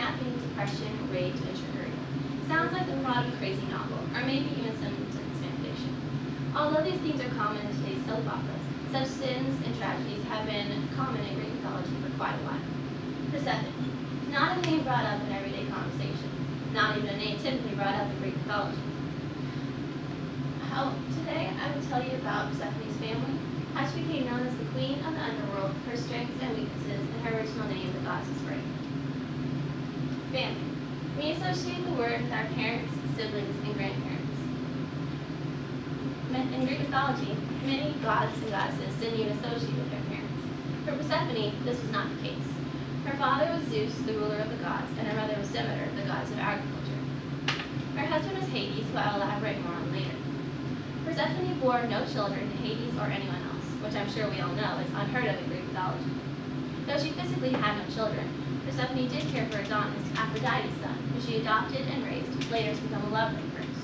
kidnapping, depression, rage, and trickery. Sounds like the plot of a crazy novel, or maybe even some intense fan fiction. Although these themes are common in today's soap operas, such sins and tragedies have been common in Greek mythology for quite a while. Persephone, not a name brought up in everyday conversation, not even a name typically brought up in Greek mythology. Today I will tell you about Persephone's family, how she became known as the queen of the underworld, her strengths and weaknesses, and her original name, the goddess of spring. Family. We associate the word with our parents, siblings, and grandparents. In Greek mythology, many gods and goddesses didn't even associate with their parents. For Persephone, this was not the case. Her father was Zeus, the ruler of the gods, and her mother was Demeter, the goddess of agriculture. Her husband was Hades, who I'll elaborate more on later. Persephone bore no children to Hades or anyone else, which I'm sure we all know is unheard of in Greek mythology. Though she physically had no children, Persephone did care for Adonis, Aphrodite's son, who she adopted and raised, later to become a lover of hers.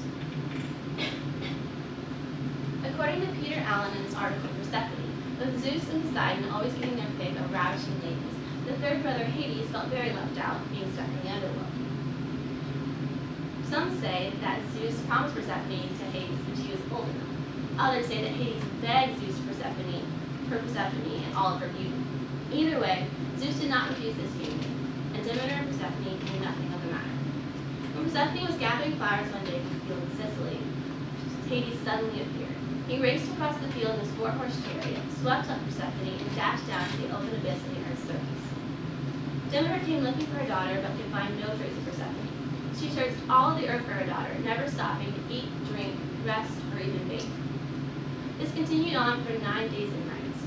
According to Peter Allen in his article Persephone, with Zeus and Poseidon always getting their pick of ravishing ladies, the third brother Hades felt very left out, being stuck in the underworld. Some say that Zeus promised Persephone to Hades when she was old enough. Others say that Hades begged Zeus for Persephone and all of her beauty. Either way, Zeus did not refuse this union, and Demeter and Persephone knew nothing of the matter. When Persephone was gathering flowers one day from a field in Sicily, Hades suddenly appeared. He raced across the field in his 4-horse chariot, swept up Persephone, and dashed down to the open abyss in the earth's surface. Demeter came looking for her daughter, but could find no trace of Persephone. She searched all the earth for her daughter, never stopping to eat, drink, rest, or even bathe. This continued on for 9 days and nights.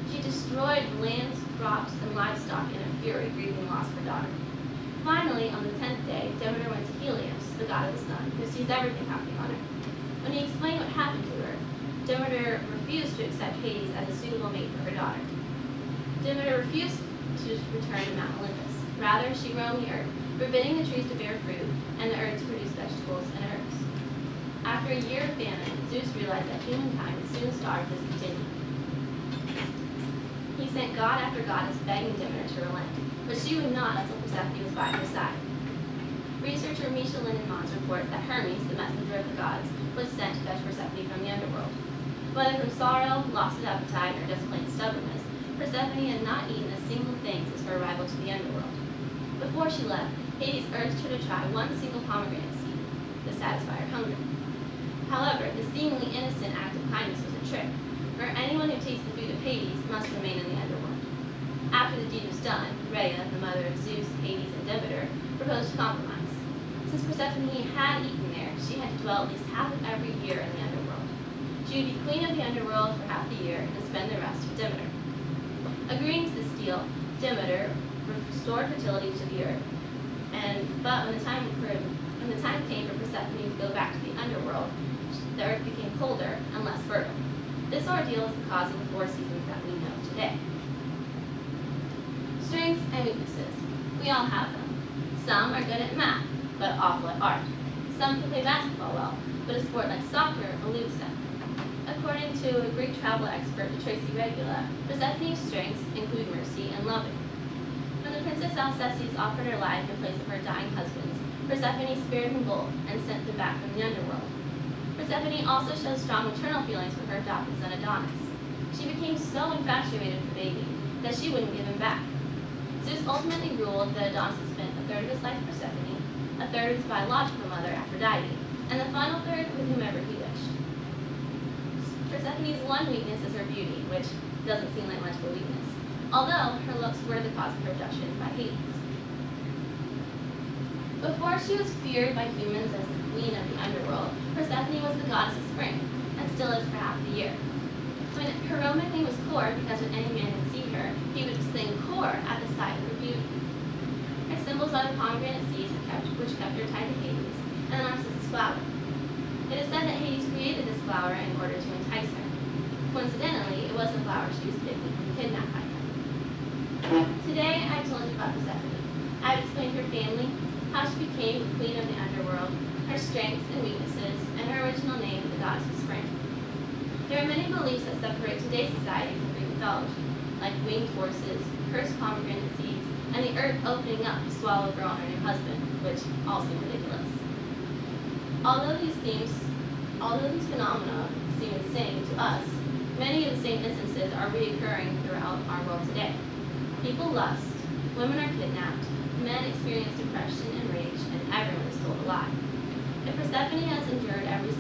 She destroyed lands, crops, and livestock in a fury, grieving loss of her daughter. Finally, on the 10th day, Demeter went to Helios, the god of the sun, who sees everything happening on earth. When he explained what happened to her, Demeter refused to accept Hades as a suitable mate for her daughter. Demeter refused to return to Mount Olympus. Rather, she roamed the earth, forbidding the trees to bear fruit and the earth to produce vegetables and herbs. After a year of famine, Zeus realized that humankind would soon starve if this continued. He sent god after goddess begging Demeter to relent, but she would not until Persephone was by her side. Researcher Misha Lindenmans reports that Hermes, the messenger of the gods, was sent to fetch Persephone from the underworld. Whether from sorrow, loss of appetite, or just plain stubbornness, Persephone had not eaten a single thing since her arrival to the underworld. Before she left, Hades urged her to try one single pomegranate seed to satisfy her hunger. However, the seemingly innocent act of kindness was a trick, for anyone who takes the food of Hades must remain in the underworld. After the deed was done, Rhea, the mother of Zeus, Hades, and Demeter, proposed a compromise. Since Persephone had eaten there, she had to dwell at least half of every year in the underworld. She would be queen of the underworld for half the year and spend the rest with Demeter. Agreeing to this deal, Demeter restored fertility to the earth, but when the time came for Persephone to go back to the underworld, the earth became colder and less fertile. This ordeal is the cause of the 4 seasons that we know today. Strengths and weaknesses. We all have them. Some are good at math, but awful at art. Some can play basketball well, but a sport like soccer eludes them. According to a Greek travel expert, Tracy Regula, Persephone's strengths include mercy and loving. When the Princess Alcestis offered her life in place of her dying husband's, Persephone spared them both and sent them back from the underworld. Persephone also shows strong maternal feelings for her adopted son Adonis. She became so infatuated with the baby that she wouldn't give him back. Zeus ultimately ruled that Adonis would spend a third of his life with Persephone, a third with his biological mother, Aphrodite, and the final third with whomever he wished. Persephone's one weakness is her beauty, which doesn't seem like much of a weakness, although her looks were the cause of her abduction by Hades. Before she was feared by humans as the queen of the underworld, Persephone was the goddess of spring, and still is for half the year. When her Roman name was Kor, because when any man would see her, he would exclaim Kor at the sight of her beauty. Her symbols are the pomegranate seeds which kept her tied to Hades, and the narcissus flower. It is said that Hades created this flower in order to entice her. Coincidentally, it was the flower she was picking when kidnapped by him. Today, I told you about Persephone. I've explained her family, how she became the queen of the underworld, her strengths and weaknesses, and her original name, the goddess of spring. There are many beliefs that separate today's society from Greek mythology, like winged horses, cursed pomegranate seeds, and the earth opening up to swallow a girl and her new husband, which all seem ridiculous. Although these phenomena seem insane to us, many of the same instances are reoccurring throughout our world today. People lust, women are kidnapped, men experience depression and rage, and everyone is told a lie. If Persephone has endured every